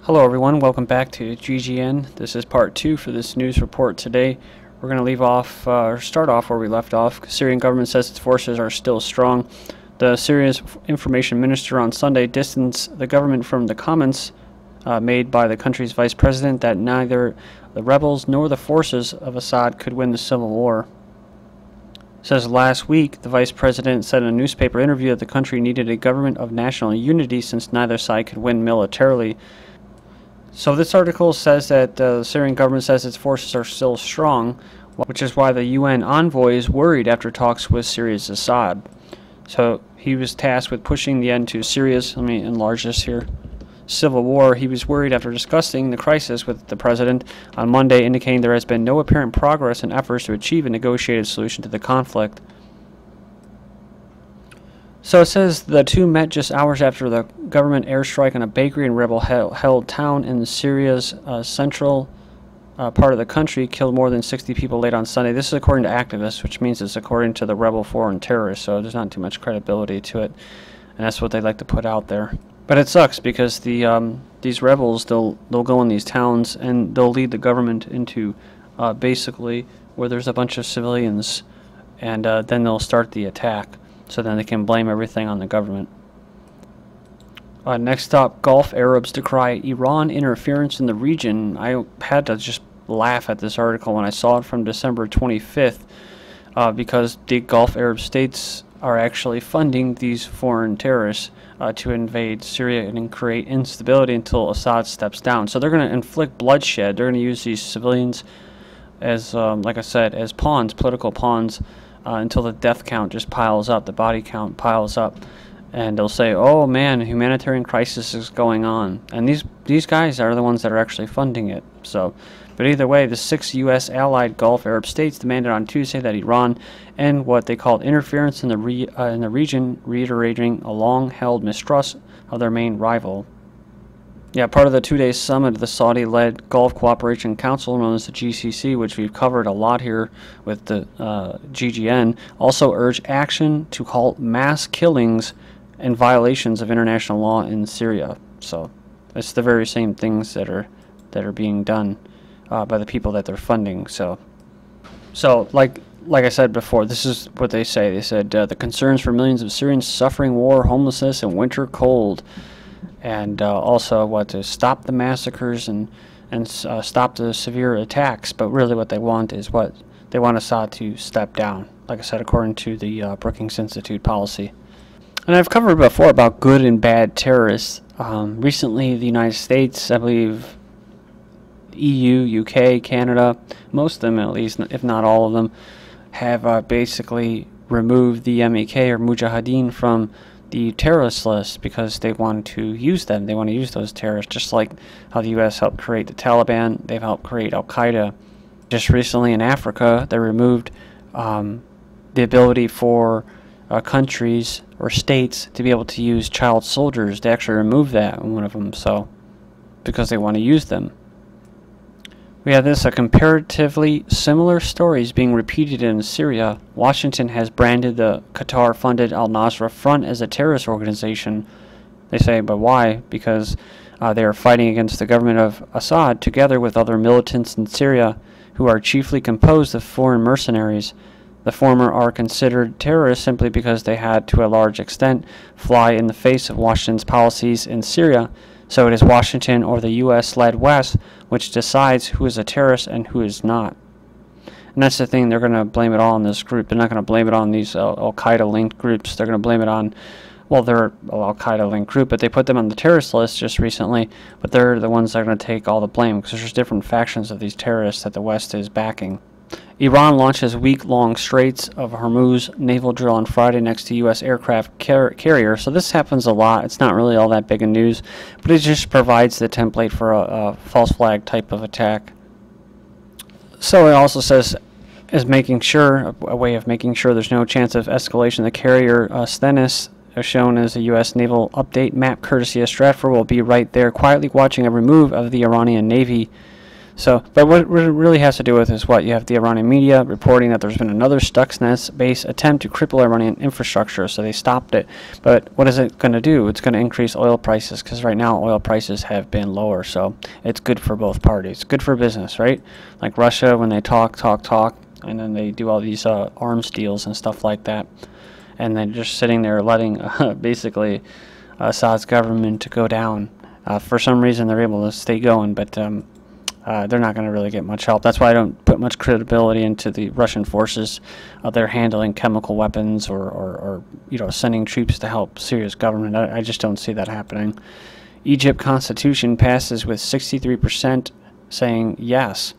Hello everyone, welcome back to GGN. This is part 2 for this news report today. We're going to start off where we left off. Syrian government says its forces are still strong. The Syria's information minister on Sunday distanced the government from the comments made by the country's vice president that neither the rebels nor the forces of Assad could win the civil war. Says last week, the vice president said in a newspaper interview that the country needed a government of national unity since neither side could win militarily. So this article says that the Syrian government says its forces are still strong, which is why the UN envoy is worried after talks with Syria's Assad. So he was tasked with pushing the end to Syria's, let me enlarge this here, civil war. He was worried after discussing the crisis with the president on Monday, indicating there has been no apparent progress in efforts to achieve a negotiated solution to the conflict. So it says the two met just hours after the government airstrike on a bakery and rebel-held town in Syria's central part of the country killed more than 60 people late on Sunday. This is according to activists, which means it's according to the rebel foreign terrorists, so there's not too much credibility to it, and that's what they like to put out there. But it sucks because these rebels, they'll go in these towns and they'll lead the government into basically where there's a bunch of civilians, and then they'll start the attack. So then they can blame everything on the government. Next up, Gulf Arabs decry Iran interference in the region. I had to just laugh at this article when I saw it from December 25th because the Gulf Arab states are actually funding these foreign terrorists to invade Syria and create instability until Assad steps down. So they're going to inflict bloodshed. They're going to use these civilians as, like I said, as pawns, political pawns, until the death count just piles up, the body count piles up, and they'll say, oh man, a humanitarian crisis is going on, and these guys are the ones that are actually funding it. So, but either way, the 6 U.S. allied Gulf Arab states demanded on Tuesday that Iran end what they called interference in the region, reiterating a long-held mistrust of their main rival. Yeah, part of the 2-day summit of the Saudi-led Gulf Cooperation Council, known as the GCC, which we've covered a lot here with the GGN, also urged action to halt mass killings and violations of international law in Syria. So it's the very same things that are being done by the people that they're funding. So like I said before, this is what they say. They said the concerns for millions of Syrians suffering war, homelessness, and winter cold. And also to stop the massacres and stop the severe attacks. But really what they want is they want Assad to step down, like I said, according to the Brookings Institute policy. And I've covered before about good and bad terrorists. Recently, the United States, I believe, EU, UK, Canada, most of them at least, if not all of them, have basically removed the MEK or Mujahideen from the terrorist list because they want to use them. They want to use those terrorists, just like how the U.S. helped create the Taliban. They've helped create Al-Qaeda. Just recently in Africa, they removed the ability for countries or states to be able to use child soldiers. They actually removed that in one of them, so because they want to use them. We have a comparatively similar stories being repeated in Syria. Washington has branded the Qatar-funded al-Nusra Front as a terrorist organization. They say, but why? Because they are fighting against the government of Assad together with other militants in Syria who are chiefly composed of foreign mercenaries. The former are considered terrorists simply because they had, to a large extent, fly in the face of Washington's policies in Syria. So it is Washington or the U.S.-led West which decides who is a terrorist and who is not. And that's the thing, they're going to blame it all on this group. They're not going to blame it on these Al-Qaeda-linked groups. They're going to blame it on, well, they're an Al-Qaeda-linked group, but they put them on the terrorist list just recently, but they're the ones that are going to take all the blame because there's different factions of these terrorists that the West is backing. Iran launches week-long Straits of Hormuz naval drill on Friday next to U.S. aircraft carrier. So this happens a lot. It's not really all that big a news, but it just provides the template for a false flag type of attack. So it also says, is making sure, a way of making sure there's no chance of escalation. The carrier Stennis, shown as a U.S. naval update map courtesy of Stratford, will be right there quietly watching a remove of the Iranian Navy. So, but what it really has to do with is what? You have the Iranian media reporting that there's been another Stuxnet-based attempt to cripple Iranian infrastructure, so they stopped it. But what is it going to do? It's going to increase oil prices, because right now oil prices have been lower, so it's good for both parties. Good for business, right? Like Russia, when they talk, and then they do all these arms deals and stuff like that, and then just sitting there letting basically Assad's government to go down. For some reason, they're able to stay going, but they're not going to really get much help. That's why I don't put much credibility into the Russian forces. They're handling chemical weapons or sending troops to help Syria's government. I just don't see that happening. Egypt constitution passes with 63% saying yes.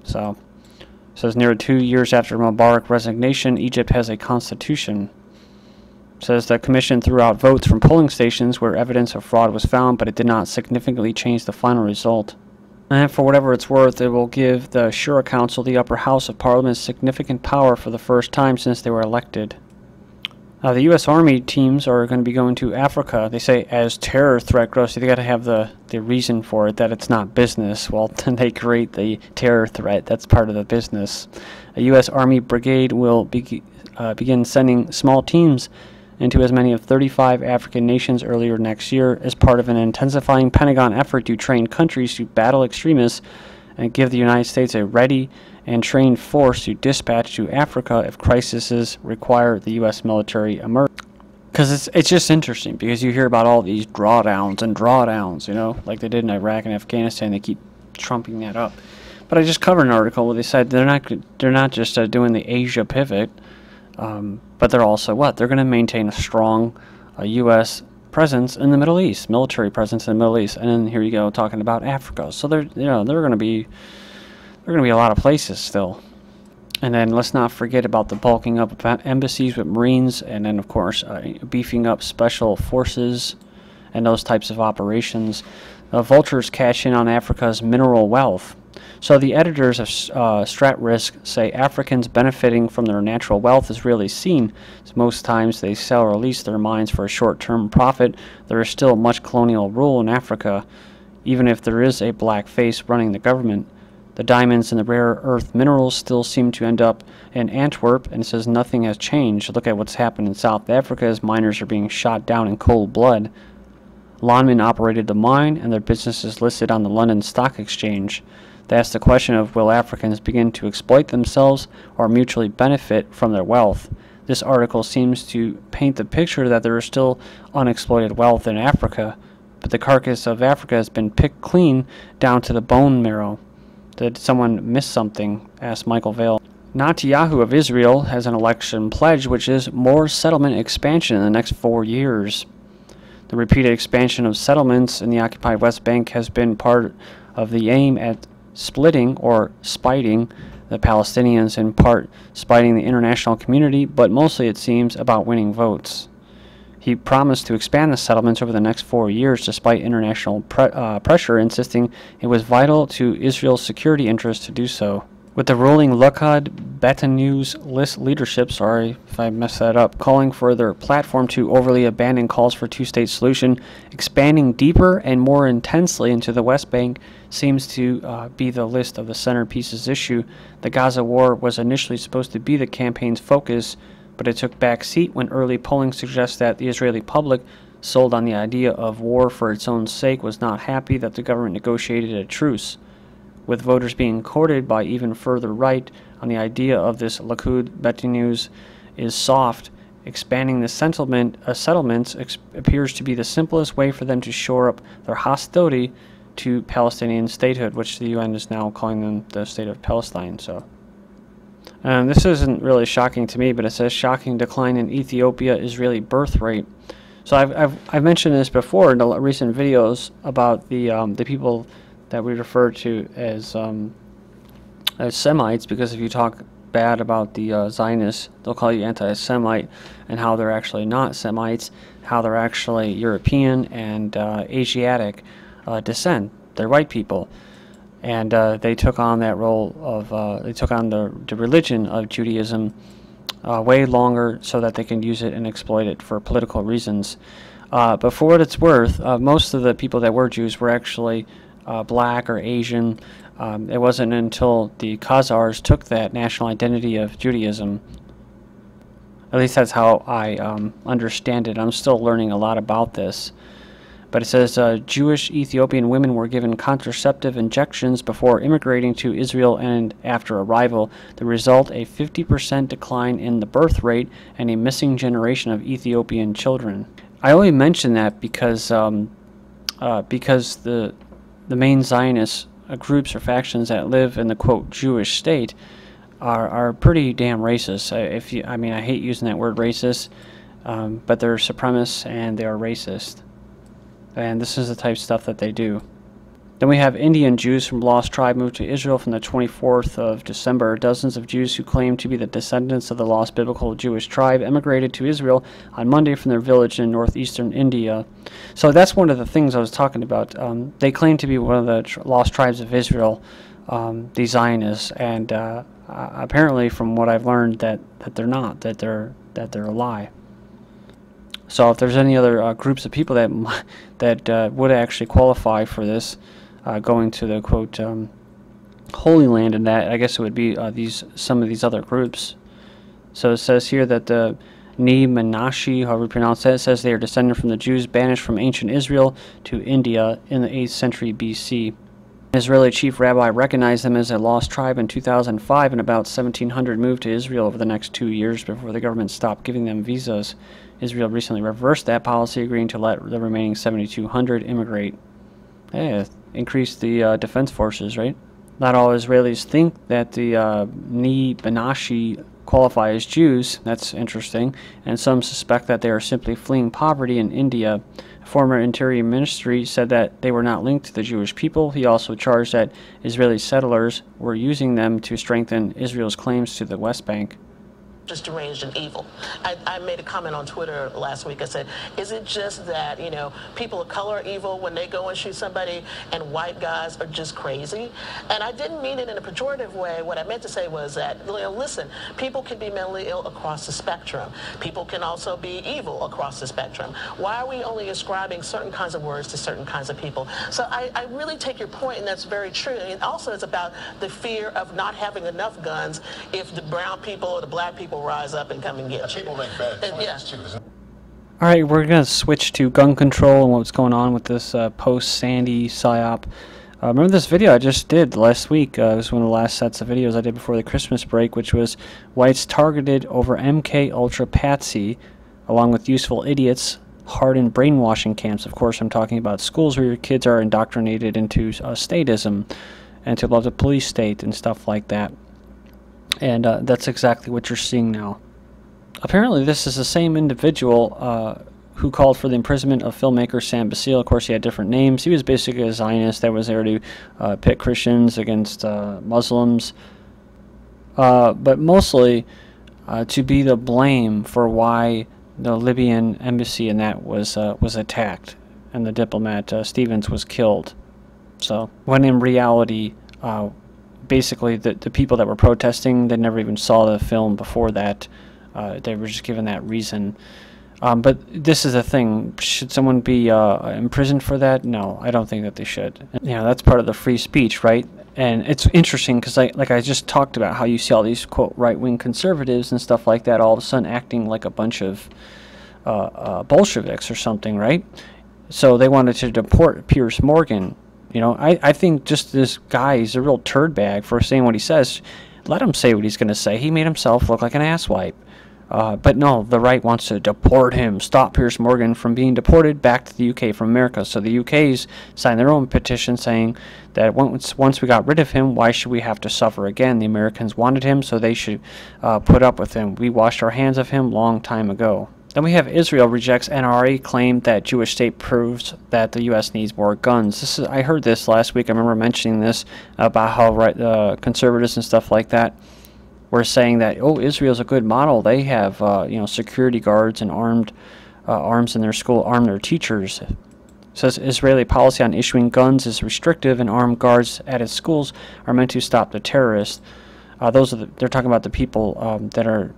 So says nearly 2 years after Mubarak resignation, Egypt has a constitution. Says the commission threw out votes from polling stations where evidence of fraud was found, but it did not significantly change the final result. And for whatever it's worth, it will give the Shura Council, the upper house of Parliament, significant power for the first time since they were elected. The U.S. Army teams are going to be going to Africa. They say as terror threat grows, so they got to have the reason for it, that it's not business. Well, then they create the terror threat. That's part of the business. A U.S. Army brigade will begin sending small teams into as many of 35 African nations earlier next year as part of an intensifying Pentagon effort to train countries to battle extremists and give the United States a ready and trained force to dispatch to Africa if crises require the U.S. military emerge. Because it's just interesting, because you hear about all these drawdowns, like they did in Iraq and Afghanistan. They keep trumping that up. But I just covered an article where they said they're not just doing the Asia pivot, but they're also what? They're going to maintain a strong U.S. presence in the Middle East, military presence in the Middle East, and then here you go talking about Africa. So they're going to be a lot of places still. And then let's not forget about the bulking up of embassies with Marines, and then of course beefing up special forces and those types of operations. Vultures cash in on Africa's mineral wealth. So the editors of Straits say Africans benefiting from their natural wealth is rarely seen. As most times they sell or lease their mines for a short-term profit. There is still much colonial rule in Africa, even if there is a black face running the government. The diamonds and the rare earth minerals still seem to end up in Antwerp, and it says nothing has changed. Look at what's happened in South Africa as miners are being shot down in cold blood. London operated the mine, and their business is listed on the London Stock Exchange. They ask the question of, will Africans begin to exploit themselves or mutually benefit from their wealth? This article seems to paint the picture that there is still unexploited wealth in Africa, but the carcass of Africa has been picked clean down to the bone marrow. Did someone miss something? Asked Michael Vale. Netanyahu of Israel has an election pledge, which is more settlement expansion in the next 4 years. The repeated expansion of settlements in the occupied West Bank has been part of the aim at splitting or spiting the Palestinians, in part spiting the international community, but mostly it seems about winning votes. He promised to expand the settlements over the next 4 years despite international pressure, insisting it was vital to Israel's security interests to do so. With the ruling Likud Netanyahu's leadership, sorry if I messed that up, calling for their platform to overly abandon calls for two-state solution, expanding deeper and more intensely into the West Bank seems to be the list of the centerpieces issue. The Gaza war was initially supposed to be the campaign's focus, but it took back seat when early polling suggests that the Israeli public, sold on the idea of war for its own sake, was not happy that the government negotiated a truce. With voters being courted by even further right on the idea of this Likud Netanyahu is soft, expanding the settlements appears to be the simplest way for them to shore up their hostility to Palestinian statehood, which the UN is now calling them the state of Palestine. So, this isn't really shocking to me, but it says shocking decline in Ethiopia Israeli birth rate. So I've mentioned this before in the recent videos about the people that we refer to as Semites, because if you talk bad about the Zionists, they'll call you anti-Semite, and how they're actually not Semites, how they're actually European and Asiatic descent. They're white people, and they took on that role of they took on the religion of Judaism way longer so that they can use it and exploit it for political reasons. But for what it's worth, most of the people that were Jews were actually black or Asian. It wasn't until the Khazars took that national identity of Judaism. At least that's how I understand it. I'm still learning a lot about this. But it says Jewish Ethiopian women were given contraceptive injections before immigrating to Israel and after arrival. The result, a 50% decline in the birth rate and a missing generation of Ethiopian children. I only mention that because the main Zionist groups or factions that live in the quote Jewish state are pretty damn racist. I mean, I hate using that word racist, but they're supremacists and they are racist. And this is the type of stuff that they do. Then we have Indian Jews from Lost Tribe moved to Israel from the 24th of December. Dozens of Jews who claim to be the descendants of the lost biblical Jewish tribe emigrated to Israel on Monday from their village in northeastern India. So that's one of the things I was talking about. They claim to be one of the lost tribes of Israel, the Zionists, and apparently, from what I've learned, that they're not, that they're a lie. So if there's any other groups of people that would actually qualify for this, going to the quote Holy Land, and that I guess it would be some of these other groups. So it says here that the Manashi, however you pronounce that, it says they are descended from the Jews banished from ancient Israel to India in the 8th century BC. Israeli chief rabbi recognized them as a lost tribe in 2005, and about 1,700 moved to Israel over the next 2 years before the government stopped giving them visas. Israel recently reversed that policy, agreeing to let the remaining 7,200 immigrate. Yeah, increase the defense forces, right? Not all Israelis think that the Banashi qualify as Jews. That's interesting. And some suspect that they are simply fleeing poverty in India. A former Interior Ministry said that they were not linked to the Jewish people. He also charged that Israeli settlers were using them to strengthen Israel's claims to the West Bank. Just deranged and evil. I made a comment on Twitter last week. I said, is it just that, you know, people of color are evil when they go and shoot somebody and white guys are just crazy? And I didn't mean it in a pejorative way. What I meant to say was that, you know, listen, people can be mentally ill across the spectrum. People can also be evil across the spectrum. Why are we only ascribing certain kinds of words to certain kinds of people? So I really take your point, and that's very true. And also it's about the fear of not having enough guns if the brown people or the black people rise up and come and get you. People make bad choices too. All right, we're going to switch to gun control and what's going on with this post-Sandy PSYOP. Remember this video I just did last week? It was one of the last sets of videos I did before the Christmas break, which was whites targeted over MK Ultra Patsy, along with useful idiots, hardened brainwashing camps. Of course, I'm talking about schools where your kids are indoctrinated into statism and to love the police state and stuff like that. And that's exactly what you're seeing now. Apparently, this is the same individual who called for the imprisonment of filmmaker Sam Basile. Of course, he had different names. He was basically a Zionist that was there to pit Christians against Muslims, but mostly to be the blame for why the Libyan embassy and that was attacked, and the diplomat Stevens was killed. So, when in reality, basically the people that were protesting, they never even saw the film before that. They were just given that reason. But this is the thing. Should someone be imprisoned for that? No, I don't think that they should. You know, that's part of the free speech, right? And it's interesting because, like I just talked about, how you see all these, quote, right-wing conservatives and stuff like that all of a sudden acting like a bunch of Bolsheviks or something, right? So they wanted to deport Piers Morgan. You know, I think just this guy, he's a real turd bag for saying what he says. Let him say what he's going to say. He made himself look like an asswipe. But no, the right wants to deport him, stop Piers Morgan from being deported back to the UK from America. So the UK's signed their own petition saying that once we got rid of him, why should we have to suffer again? The Americans wanted him, so they should put up with him. We washed our hands of him long time ago. Then we have Israel rejects NRA claim that Jewish state proves that the U.S. needs more guns. I heard this last week. I remember mentioning this about how conservatives and stuff like that were saying that, oh, Israel's a good model. They have you know, security guards and arms in their school, arm their teachers. It says Israeli policy on issuing guns is restrictive, and armed guards at its schools are meant to stop the terrorists. They're talking about the people that are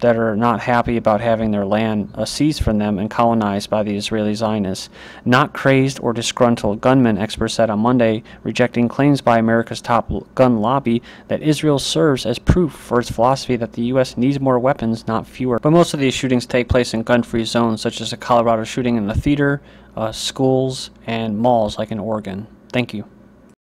that are not happy about having their land seized from them and colonized by the Israeli Zionists. Not crazed or disgruntled gunmen, experts said on Monday, rejecting claims by America's top gun lobby that Israel serves as proof for its philosophy that the U.S. needs more weapons, not fewer. But most of these shootings take place in gun-free zones, such as a Colorado shooting in the theater, schools, and malls like in Oregon. Thank you.